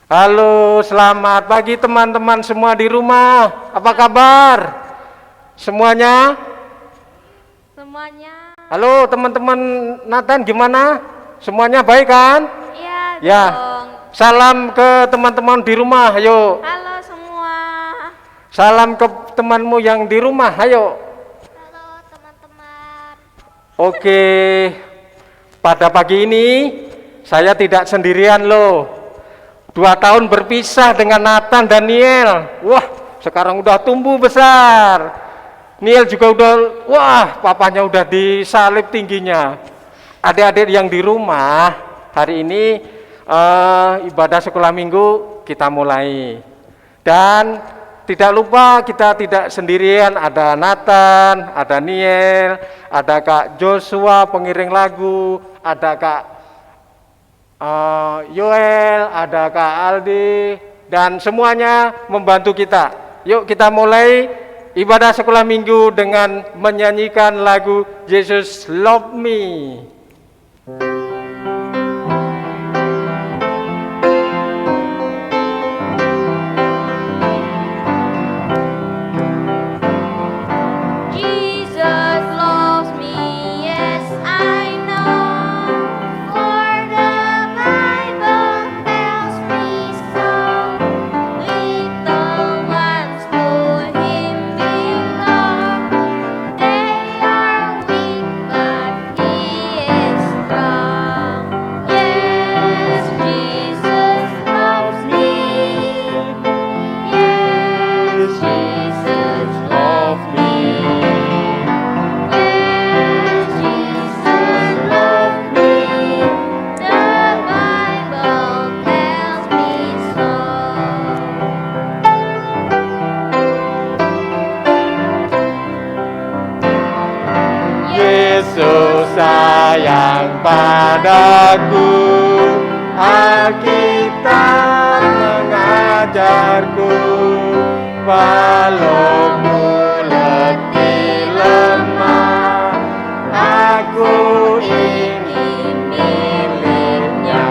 Halo, selamat pagi teman-teman semua di rumah. Apa kabar? Semuanya? Semuanya. Halo teman-teman Nathan, gimana? Semuanya baik kan? Iya Ya. dong. Salam ke teman-teman di rumah, ayo. Halo semua. Salam ke temanmu yang di rumah, ayo. Halo teman-teman. Oke. Pada pagi ini saya tidak sendirian loh. 2 tahun berpisah dengan Nathan dan Niel. Wah, sekarang udah tumbuh besar. Niel juga udah, wah, papanya udah disalib tingginya. Adik-adik yang di rumah, hari ini ibadah sekolah minggu kita mulai. Dan tidak lupa kita tidak sendirian, ada Nathan, ada Niel, ada Kak Joshua pengiring lagu, ada Kak Yoel, ada Kak Aldi, dan semuanya membantu kita. Yuk kita mulai ibadah sekolah minggu dengan menyanyikan lagu Jesus Love Me. Yesus sayang padaku, Alkitab mengajarku, walau ku letih lemah, aku ingin miliknya.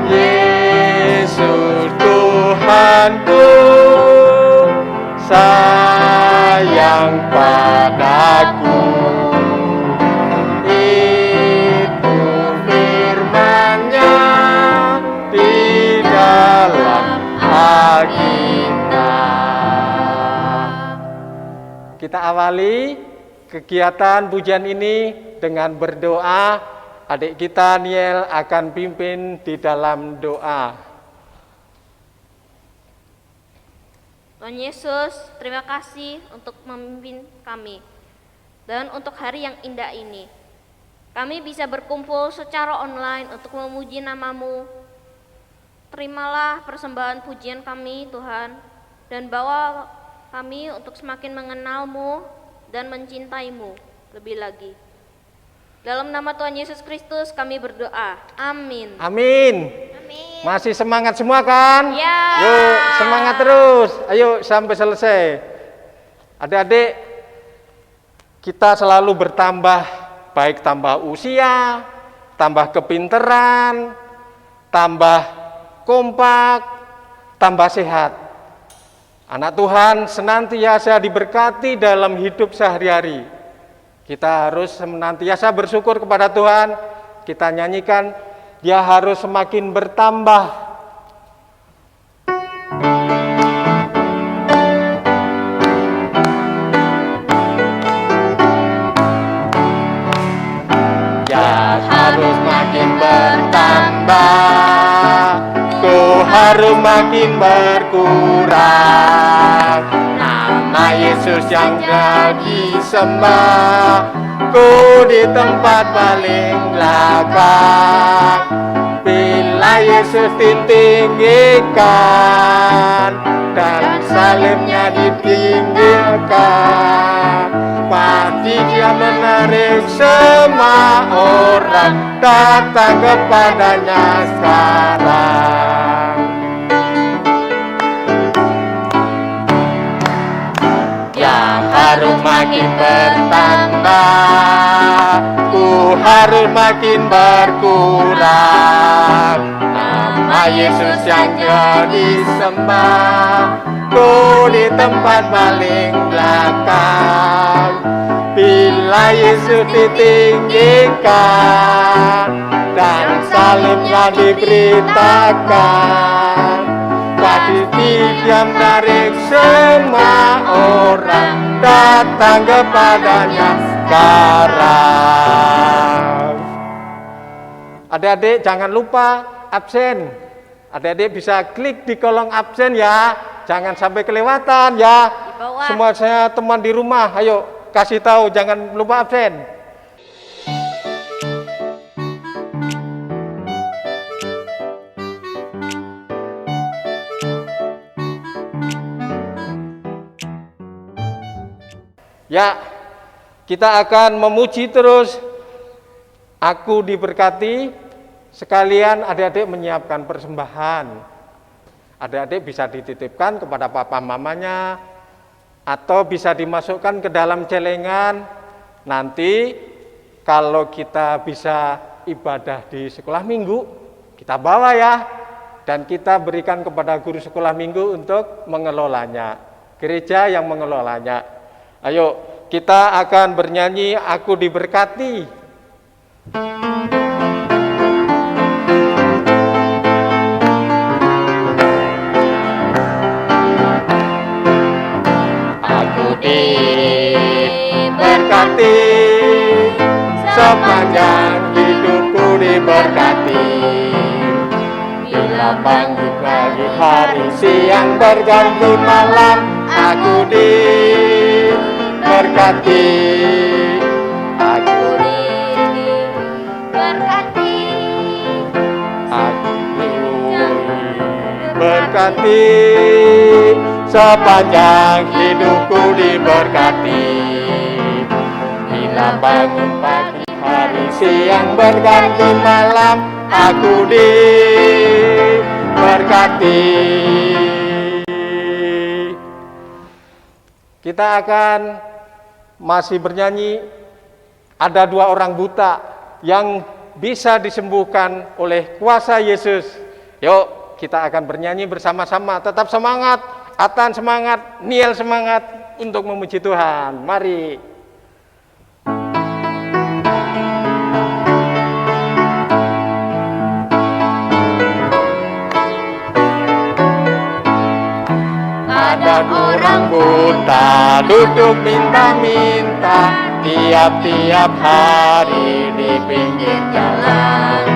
Yesus Tuhanku sayang padaku. Kita awali kegiatan pujian ini dengan berdoa. Adik kita Niel akan pimpin di dalam doa. Tuhan Yesus, terima kasih untuk memimpin kami dan untuk hari yang indah ini. Kami bisa berkumpul secara online untuk memuji nama-Mu. Terimalah persembahan pujian kami Tuhan, dan bawa kami untuk semakin mengenal-Mu dan mencintai-Mu lebih lagi. Dalam nama Tuhan Yesus Kristus kami berdoa. Amin. Amin. Amin. Masih semangat semua kan? Ya. Yuk semangat terus. Ayo sampai selesai. Adik-adik, kita selalu bertambah, baik tambah usia, tambah kepinteran, tambah kompak, tambah sehat. Anak Tuhan senantiasa diberkati dalam hidup sehari-hari. Kita harus senantiasa bersyukur kepada Tuhan. Kita nyanyikan, Dia harus semakin bertambah. Dia harus makin bertambah, ku harus makin berkurang. Nama Yesus yang jadi sembah, ku di tempat paling belakang. Bila Yesus ditinggikan dan salibnya ditinggikan, pasti Dia menarik semua orang datang kepadanya sekarang. Dia harus makin bertambah, ku harus makin berkurang. nama Yesus yang disembah. Ku di tempat paling belakang, bila Yesus ditinggikan dan salibnya diberitakan, pasti diam tarik semua orang datang kepadanya sekarang. Adik-adik jangan lupa absen. Adik-adik bisa klik di kolom absen ya. Jangan sampai kelewatan ya. Di bawah. Semua saya teman di rumah, ayo kasih tahu jangan lupa absen. Ya, kita akan memuji terus. Aku diberkati, sekalian adik-adik menyiapkan persembahan. Adik-adik bisa dititipkan kepada papa mamanya, atau bisa dimasukkan ke dalam celengan. Nanti kalau kita bisa ibadah di sekolah minggu, kita bawa ya, dan kita berikan kepada guru sekolah minggu untuk mengelolanya, gereja yang mengelolanya. Ayo, kita akan bernyanyi Aku Diberkati. Aku diberkati, sepanjang hidupku diberkati. Bila pagi pagi hari siang berganti malam, aku diberkati. Aku Berkati. berkati, sepanjang hidupku diberkati. Bila bangun pagi hari siang berganti malam, aku diberkati. Kita akan masih bernyanyi. Ada 2 orang buta yang bisa disembuhkan oleh kuasa Yesus. Yuk, kita akan bernyanyi bersama-sama. Tetap semangat, Atan semangat, Niel semangat untuk memuji Tuhan. Mari. Ada orang buta duduk minta-minta tiap-tiap hari di pinggir jalan.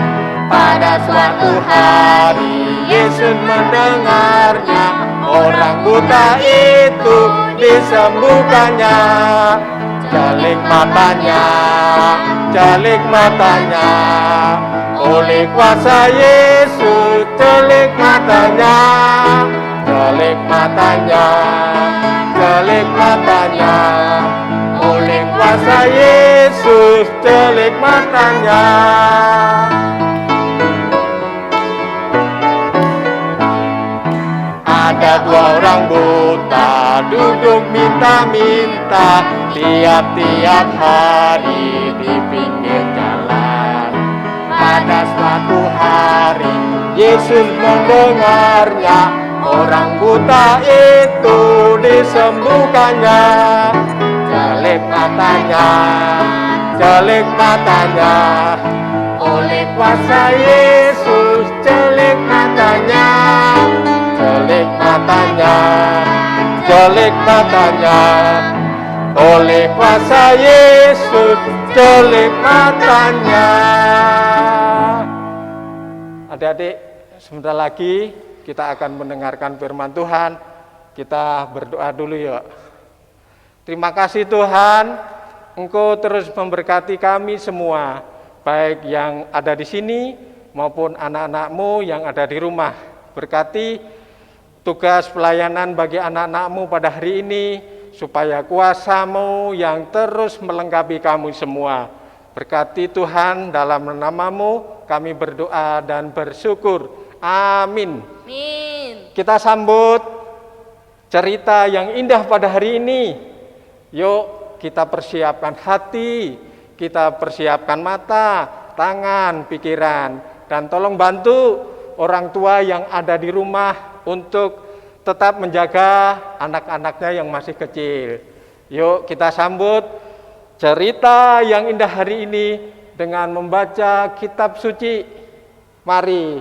Pada suatu hari Yesus mendengarnya, orang buta itu disembuhkannya. Jalik matanya, oleh kuasa Yesus jalik matanya. Jalik matanya, oleh kuasa Yesus jalik matanya. Ada 2 orang buta duduk minta-minta tiap-tiap hari di pinggir jalan. Pada suatu hari Yesus mendengarnya, orang buta itu disembuhkannya. Jalik matanya, oleh kuasa Yesus jalik matanya. Jalik matanya, oleh kuasa Yesus jalik matanya. Adik-adik, sebentar lagi kita akan mendengarkan firman Tuhan. Kita berdoa dulu yuk. Terima kasih Tuhan, Engkau terus memberkati kami semua, baik yang ada di sini maupun anak-anak-Mu yang ada di rumah. Berkati tugas pelayanan bagi anak-anak-Mu pada hari ini, supaya kuasa-Mu yang terus melengkapi kami semua. Berkati Tuhan, dalam nama-Mu kami berdoa dan bersyukur. Amin. Amin. Kita sambut cerita yang indah pada hari ini. Yuk kita persiapkan hati, kita persiapkan mata, tangan, pikiran, dan tolong bantu orang tua yang ada di rumah untuk tetap menjaga anak-anaknya yang masih kecil. Yuk kita sambut cerita yang indah hari ini dengan membaca kitab suci. Mari.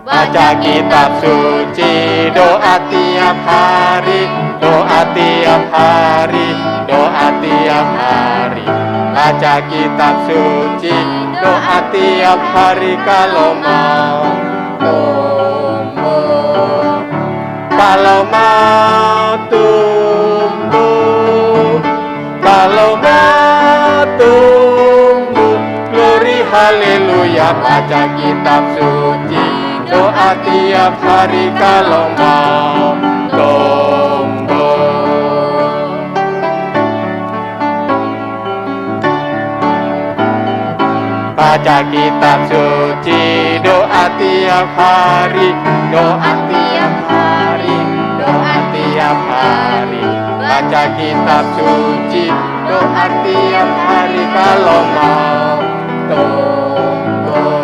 Baca kitab suci, doa tiap hari, doa tiap hari, doa tiap hari. Baca kitab suci, doa tiap hari kalau mau tumbuh. Kalau mau tumbuh, kalau mau tumbuh, glory haleluya. Baca kitab suci, doa tiap hari kalau mau tumbuh. Baca kitab suci, doa tiap hari, doa tiap hari, doa tiap hari. Baca kitab suci, doa tiap hari kalau mau tumbuh.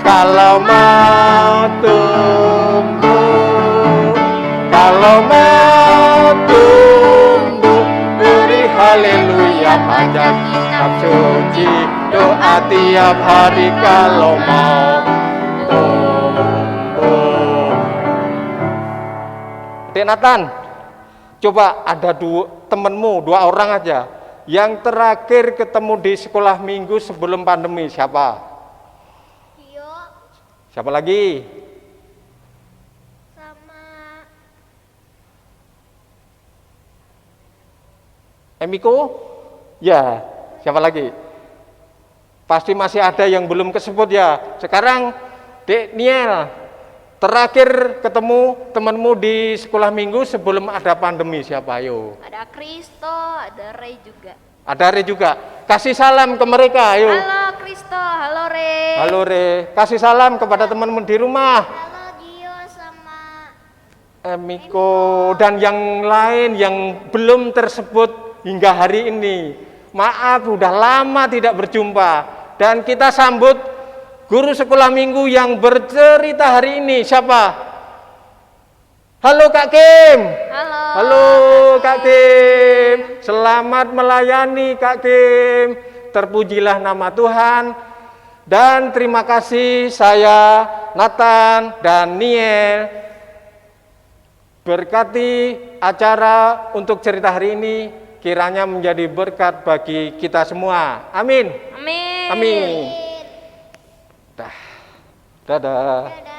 Kalau mau tumbuh, kalau mau tumbuh, beri haleluya. Baca kitab suci, doa tiap hari kalau mau tumbuh. Dek Nathan, coba ada temenmu, 2 orang aja yang terakhir ketemu di sekolah minggu sebelum pandemi, siapa? Siapa lagi? Sama Emiko? Ya, siapa lagi? Pasti masih ada yang belum kesebut ya. Sekarang Dek Niel, terakhir ketemu temanmu di sekolah minggu sebelum ada pandemi, siapa? Ayo. ada Kristo, ada Ray juga. Ada Re juga. Kasih salam ke mereka, ayo. Halo Kristo, halo Ray. Halo Re. Kasih salam kepada temanmu di rumah. Halo Gio sama Emiko dan yang lain yang belum tersebut hingga hari ini. Maaf, udah lama tidak berjumpa. Dan kita sambut guru sekolah minggu yang bercerita hari ini. Siapa? Halo Kak Kim. Halo. Halo Kak Kim. Selamat melayani Kak Kim. Terpujilah nama Tuhan. Dan terima kasih saya Nathan dan Niel berkati acara untuk cerita hari ini kiranya menjadi berkat bagi kita semua. Amin. Amin. Amin. Dah. Dadah.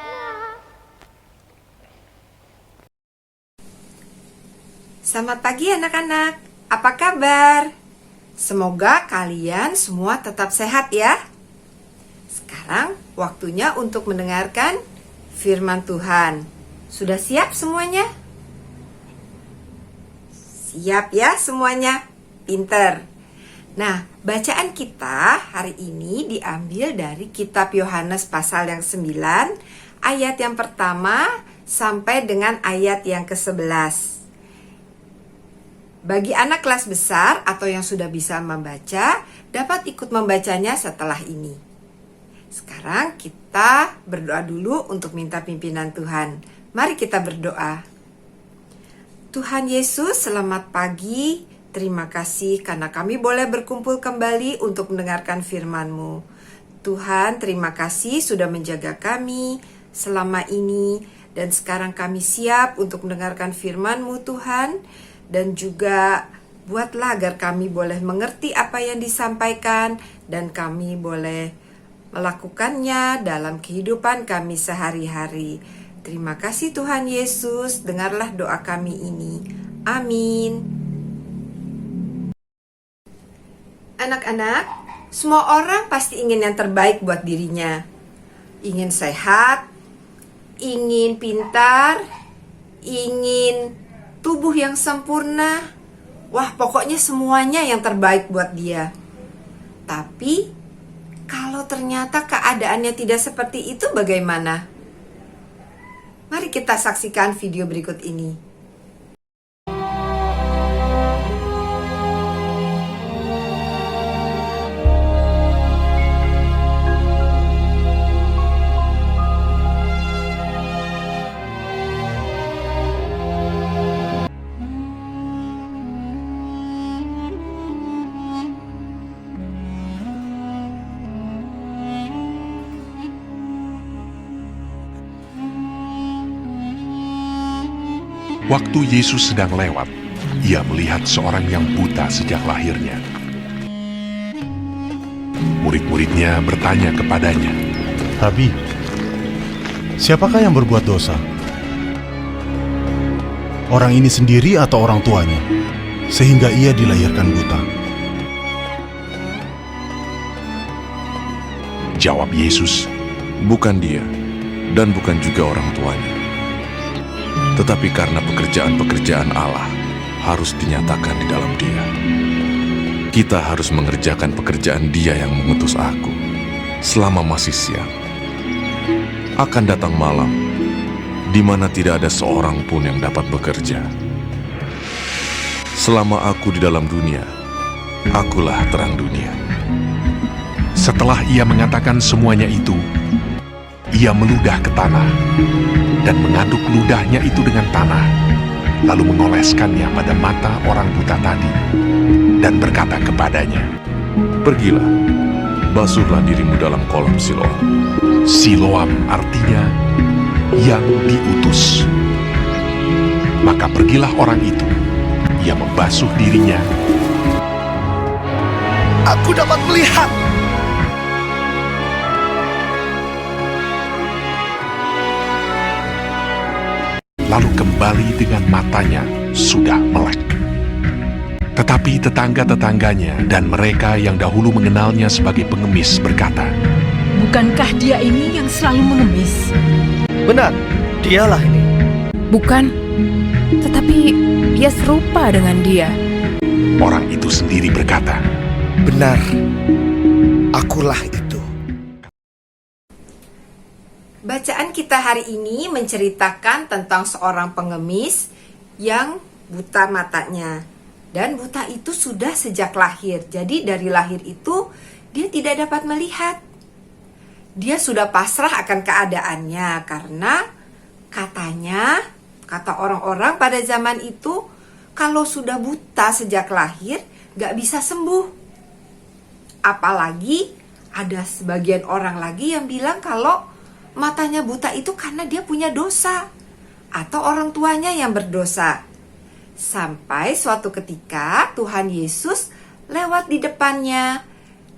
Selamat pagi anak-anak, apa kabar? Semoga kalian semua tetap sehat ya. Sekarang waktunya untuk mendengarkan firman Tuhan. Sudah siap semuanya? Siap ya semuanya? Pinter. Nah, bacaan kita hari ini diambil dari kitab Yohanes pasal yang 9, ayat yang pertama sampai dengan ayat yang ke-11. Bagi anak kelas besar atau yang sudah bisa membaca, dapat ikut membacanya setelah ini. Sekarang kita berdoa dulu untuk minta pimpinan Tuhan. Mari kita berdoa. Tuhan Yesus, selamat pagi. Terima kasih karena kami boleh berkumpul kembali untuk mendengarkan firman-Mu. Tuhan, terima kasih sudah menjaga kami selama ini. Dan sekarang kami siap untuk mendengarkan firman-Mu Tuhan. Dan juga buatlah agar kami boleh mengerti apa yang disampaikan dan kami boleh melakukannya dalam kehidupan kami sehari-hari. Terima kasih Tuhan Yesus, dengarlah doa kami ini. Amin. Anak-anak, semua orang pasti ingin yang terbaik buat dirinya. Ingin sehat, ingin pintar, ingin tubuh yang sempurna. Wah, pokoknya semuanya yang terbaik buat dia. Tapi kalau ternyata keadaannya tidak seperti itu, bagaimana? Mari kita saksikan video berikut ini. Waktu Yesus sedang lewat, ia melihat seorang yang buta sejak lahirnya. Murid-muridnya bertanya kepadanya, Rabi, siapakah yang berbuat dosa? Orang ini sendiri atau orang tuanya, sehingga ia dilahirkan buta? Jawab Yesus, Bukan dia, dan bukan juga orang tuanya. Tetapi karena pekerjaan-pekerjaan Allah harus dinyatakan di dalam dia. Kita harus mengerjakan pekerjaan Dia yang mengutus aku selama masih siang. Akan datang malam, di mana tidak ada seorang pun yang dapat bekerja. Selama aku di dalam dunia, akulah terang dunia. setelah ia mengatakan semuanya itu, ia meludah ke tanah dan mengaduk ludahnya itu dengan tanah, lalu mengoleskannya pada mata orang buta tadi, dan berkata kepadanya, Pergilah, basuhlah dirimu dalam kolam Siloam. Siloam artinya yang diutus. Maka pergilah orang itu, ia membasuh dirinya. Aku dapat melihat. Lalu kembali dengan matanya sudah melek. Tetapi tetangga-tetangganya dan mereka yang dahulu mengenalnya sebagai pengemis berkata, Bukankah dia ini yang selalu mengemis? Benar, dialah ini. Bukan, tetapi ia serupa dengan dia. orang itu sendiri berkata, Benar, akulah itu. Bacaan kita hari ini menceritakan tentang seorang pengemis yang buta matanya. Dan buta itu sudah sejak lahir. Jadi dari lahir itu dia tidak dapat melihat. Dia sudah pasrah akan keadaannya karena katanya, kata orang-orang pada zaman itu, kalau sudah buta sejak lahir gak bisa sembuh. Apalagi ada sebagian orang lagi yang bilang kalau matanya buta itu karena dia punya dosa atau orang tuanya yang berdosa. Sampai suatu ketika Tuhan Yesus lewat di depannya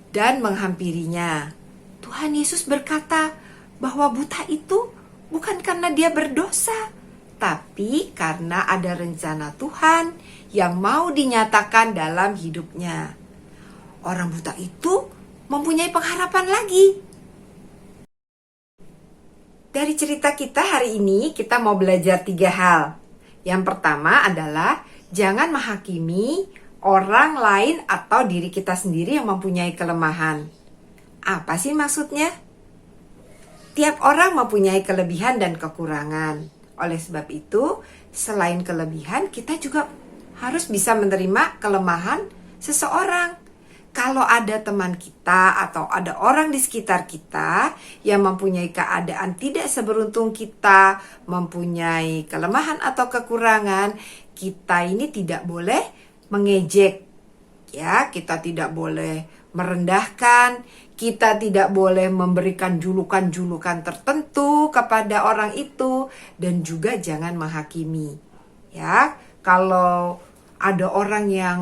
dan menghampirinya. Tuhan Yesus berkata bahwa buta itu bukan karena dia berdosa, tapi karena ada rencana Tuhan yang mau dinyatakan dalam hidupnya. Orang buta itu mempunyai pengharapan lagi. Dari cerita kita hari ini, kita mau belajar 3 hal. Yang pertama adalah jangan menghakimi orang lain atau diri kita sendiri yang mempunyai kelemahan. Apa sih maksudnya? Tiap orang mempunyai kelebihan dan kekurangan. Oleh sebab itu, selain kelebihan, kita juga harus bisa menerima kelemahan seseorang. Kalau ada teman kita atau ada orang di sekitar kita yang mempunyai keadaan tidak seberuntung kita, mempunyai kelemahan atau kekurangan, kita ini tidak boleh mengejek. Ya, kita tidak boleh merendahkan, kita tidak boleh memberikan julukan-julukan tertentu kepada orang itu, dan juga jangan menghakimi. Ya, kalau ada orang yang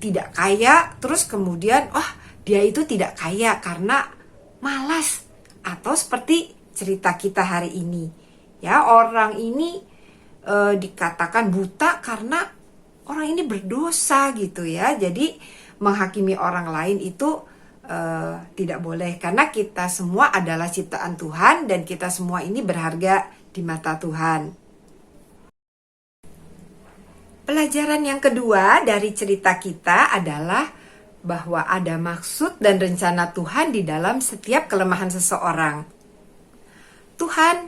tidak kaya, terus kemudian dia itu tidak kaya karena malas, atau seperti cerita kita hari ini, ya, orang ini dikatakan buta karena orang ini berdosa gitu ya. Jadi menghakimi orang lain itu tidak boleh, karena kita semua adalah ciptaan Tuhan dan kita semua ini berharga di mata Tuhan. Pelajaran yang kedua dari cerita kita adalah bahwa ada maksud dan rencana Tuhan di dalam setiap kelemahan seseorang. Tuhan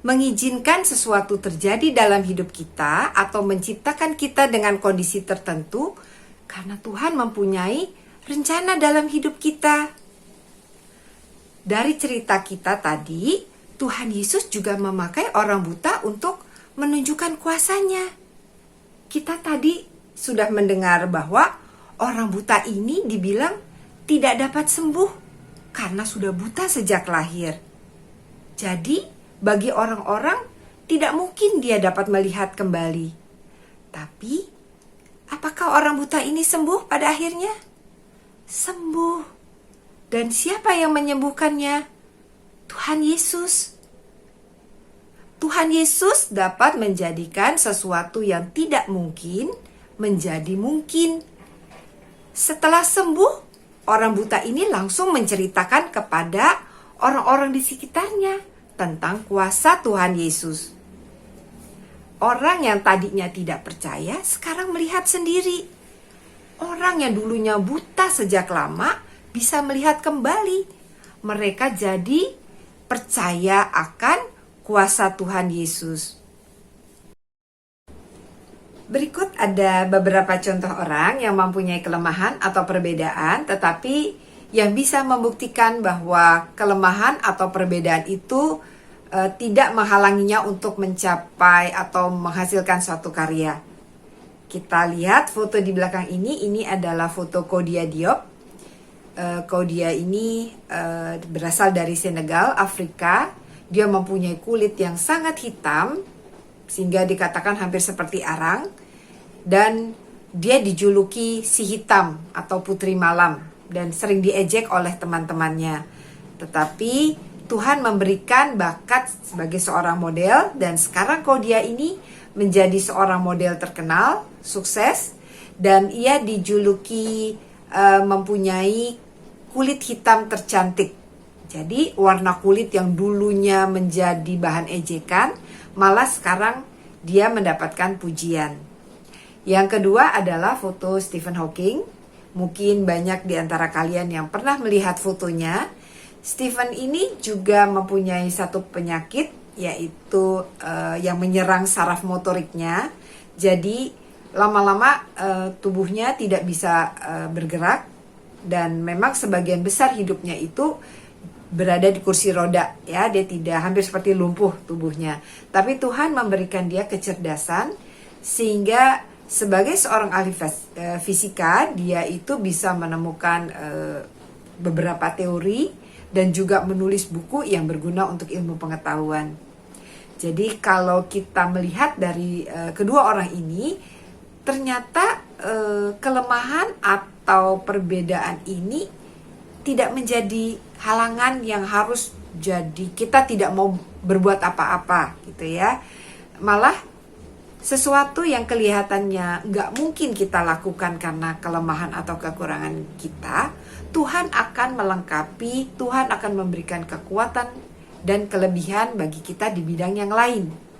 mengizinkan sesuatu terjadi dalam hidup kita atau menciptakan kita dengan kondisi tertentu karena Tuhan mempunyai rencana dalam hidup kita. Dari cerita kita tadi, Tuhan Yesus juga memakai orang buta untuk menunjukkan kuasanya. Kita tadi sudah mendengar bahwa orang buta ini dibilang tidak dapat sembuh karena sudah buta sejak lahir. Jadi bagi orang-orang tidak mungkin dia dapat melihat kembali. Tapi, apakah orang buta ini sembuh pada akhirnya? Sembuh. Dan siapa yang menyembuhkannya? Tuhan Yesus. Tuhan Yesus dapat menjadikan sesuatu yang tidak mungkin menjadi mungkin. Setelah sembuh, orang buta ini langsung menceritakan kepada orang-orang di sekitarnya tentang kuasa Tuhan Yesus. Orang yang tadinya tidak percaya sekarang melihat sendiri. Orang yang dulunya buta sejak lama bisa melihat kembali. Mereka jadi percaya akan kuasa Tuhan Yesus. Berikut ada beberapa contoh orang yang mempunyai kelemahan atau perbedaan, tetapi yang bisa membuktikan bahwa kelemahan atau perbedaan itu tidak menghalanginya untuk mencapai atau menghasilkan suatu karya. Kita lihat foto di belakang ini adalah foto Kodia Diop. Kodia ini berasal dari Senegal, Afrika. Dia mempunyai kulit yang sangat hitam, sehingga dikatakan hampir seperti arang. Dan dia dijuluki si hitam atau putri malam, dan sering diejek oleh teman-temannya. Tetapi Tuhan memberikan bakat sebagai seorang model, dan sekarang Kodia ini menjadi seorang model terkenal, sukses, dan ia dijuluki mempunyai kulit hitam tercantik. Jadi warna kulit yang dulunya menjadi bahan ejekan, malah sekarang dia mendapatkan pujian. Yang kedua adalah foto Stephen Hawking. Mungkin banyak di antara kalian yang pernah melihat fotonya. Stephen ini juga mempunyai satu penyakit, yaitu yang menyerang saraf motoriknya. Jadi lama-lama tubuhnya tidak bisa bergerak, dan memang sebagian besar hidupnya itu berada di kursi roda, ya. Dia tidak, hampir seperti lumpuh tubuhnya. Tapi Tuhan memberikan dia kecerdasan sehingga sebagai seorang ahli fisika, dia itu bisa menemukan beberapa teori dan juga menulis buku yang berguna untuk ilmu pengetahuan. Jadi kalau kita melihat dari kedua orang ini, ternyata kelemahan atau perbedaan ini tidak menjadi halangan yang harus jadi kita tidak mau berbuat apa-apa gitu ya. Malah sesuatu yang kelihatannya nggak mungkin kita lakukan karena kelemahan atau kekurangan kita, Tuhan akan melengkapi, Tuhan akan memberikan kekuatan dan kelebihan bagi kita di bidang yang lain.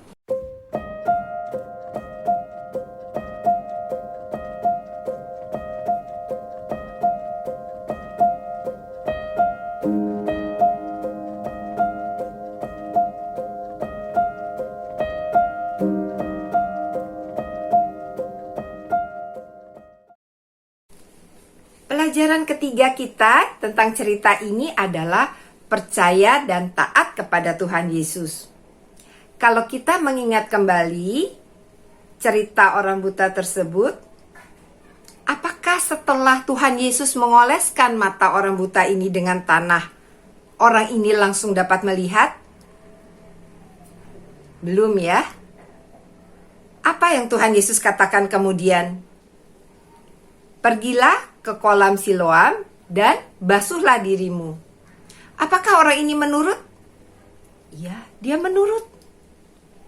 Pelajaran ketiga kita tentang cerita ini adalah percaya dan taat kepada Tuhan Yesus. Kalau kita mengingat kembali cerita orang buta tersebut, apakah setelah Tuhan Yesus mengoleskan mata orang buta ini dengan tanah, orang ini langsung dapat melihat? Belum ya? Apa yang Tuhan Yesus katakan kemudian? Pergilah ke kolam Siloam dan basuhlah dirimu. Apakah orang ini menurut? Ya, dia menurut.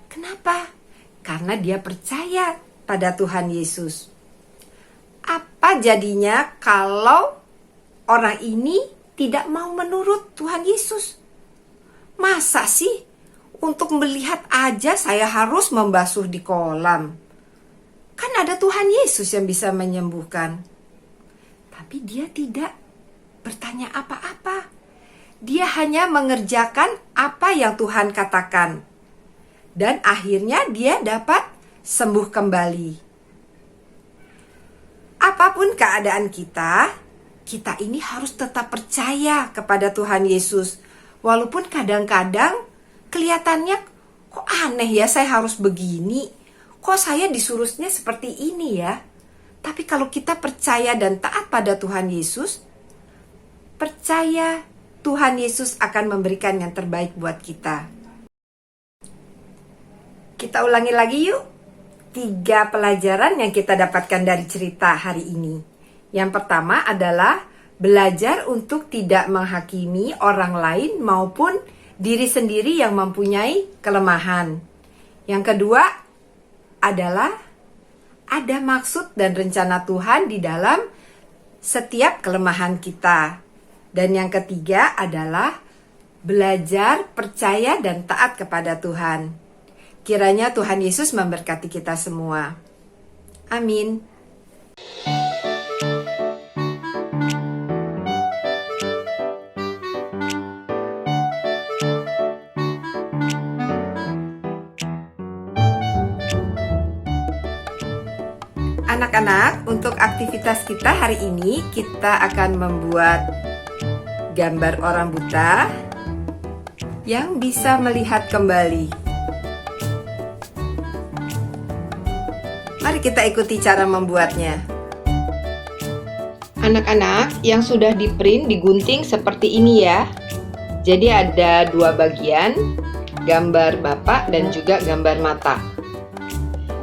Kenapa? Karena dia percaya pada Tuhan Yesus. Apa jadinya kalau orang ini tidak mau menurut Tuhan Yesus? Masa sih untuk melihat aja saya harus membasuh di kolam? Kan ada Tuhan Yesus yang bisa menyembuhkan. Tapi dia tidak bertanya apa-apa. Dia hanya mengerjakan apa yang Tuhan katakan. Dan akhirnya dia dapat sembuh kembali. Apapun keadaan kita ini harus tetap percaya kepada Tuhan Yesus. Walaupun kadang-kadang kelihatannya kok aneh ya, saya harus begini. Kok saya disuruhnya seperti ini ya? Tapi kalau kita percaya dan taat pada Tuhan Yesus, percaya Tuhan Yesus akan memberikan yang terbaik buat kita. Kita ulangi lagi yuk. 3 pelajaran yang kita dapatkan dari cerita hari ini. Yang pertama adalah belajar untuk tidak menghakimi orang lain maupun diri sendiri yang mempunyai kelemahan. Yang kedua adalah ada maksud dan rencana Tuhan di dalam setiap kelemahan kita. Dan yang ketiga adalah belajar, percaya, dan taat kepada Tuhan. Kiranya Tuhan Yesus memberkati kita semua. Amin. Anak-anak, untuk aktivitas kita hari ini kita akan membuat gambar orang buta yang bisa melihat kembali. Mari kita ikuti cara membuatnya. Anak-anak, yang sudah di-print digunting seperti ini ya. Jadi ada 2 bagian, gambar bapak dan juga gambar mata.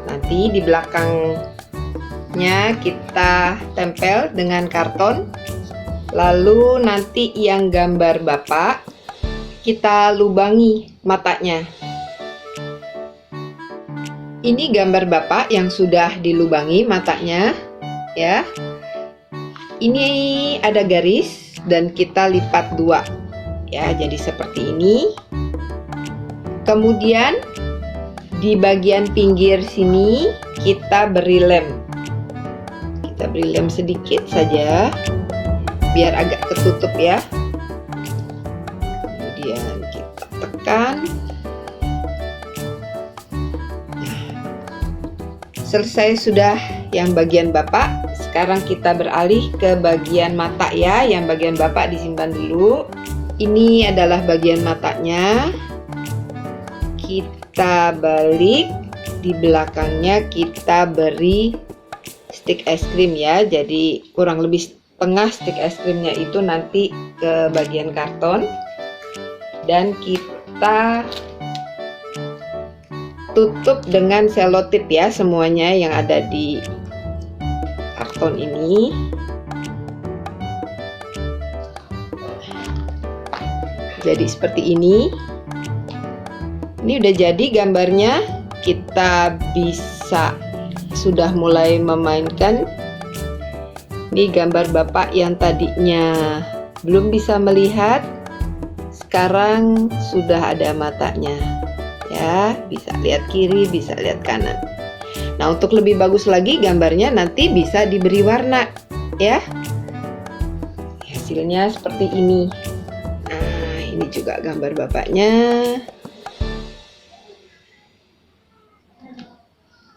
Nanti di belakangnya kita tempel dengan karton. Lalu nanti yang gambar bapak kita lubangi matanya. Ini gambar bapak yang sudah dilubangi matanya ya. Ini ada garis dan kita lipat 2 ya, jadi seperti ini. Kemudian di bagian pinggir sini kita beri lem. Kita beri lem sedikit saja biar agak ketutup ya. Kemudian kita tekan. Selesai sudah yang bagian bapak. Sekarang kita beralih ke bagian mata ya. Yang bagian bapak disimpan dulu. Ini adalah bagian matanya. Kita balik. Di belakangnya kita beri stik es krim ya. Jadi kurang lebih setengah stik es krimnya itu nanti ke bagian karton. Dan kita tutup dengan selotip ya semuanya yang ada di karton ini. Jadi seperti ini. Ini udah jadi gambarnya. Kita bisa sudah mulai memainkan. Ini gambar bapak yang tadinya belum bisa melihat. Sekarang sudah ada matanya. Ya, bisa lihat kiri, bisa lihat kanan. Nah, untuk lebih bagus lagi gambarnya nanti bisa diberi warna, ya. Hasilnya seperti ini. Nah, ini juga gambar bapaknya.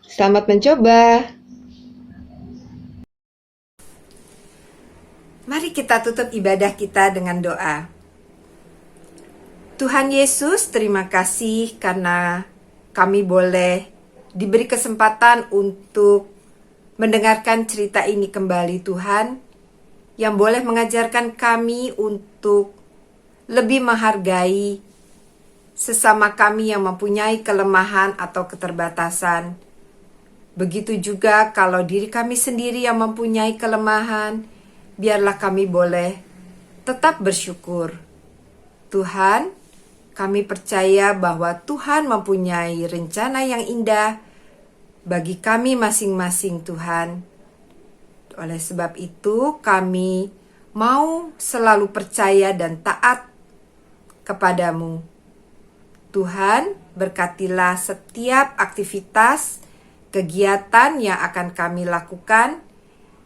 Selamat mencoba. Mari kita tutup ibadah kita dengan doa. Tuhan Yesus, terima kasih karena kami boleh diberi kesempatan untuk mendengarkan cerita ini kembali Tuhan, yang boleh mengajarkan kami untuk lebih menghargai sesama kami yang mempunyai kelemahan atau keterbatasan. Begitu juga kalau diri kami sendiri yang mempunyai kelemahan, biarlah kami boleh tetap bersyukur. Tuhan, kami percaya bahwa Tuhan mempunyai rencana yang indah bagi kami masing-masing Tuhan. Oleh sebab itu kami mau selalu percaya dan taat kepadamu. Tuhan, berkatilah setiap aktivitas, kegiatan yang akan kami lakukan.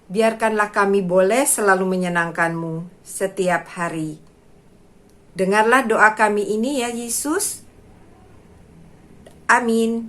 Biarkanlah kami boleh selalu menyenangkan-Mu setiap hari. Dengarlah doa kami ini ya Yesus. Amin.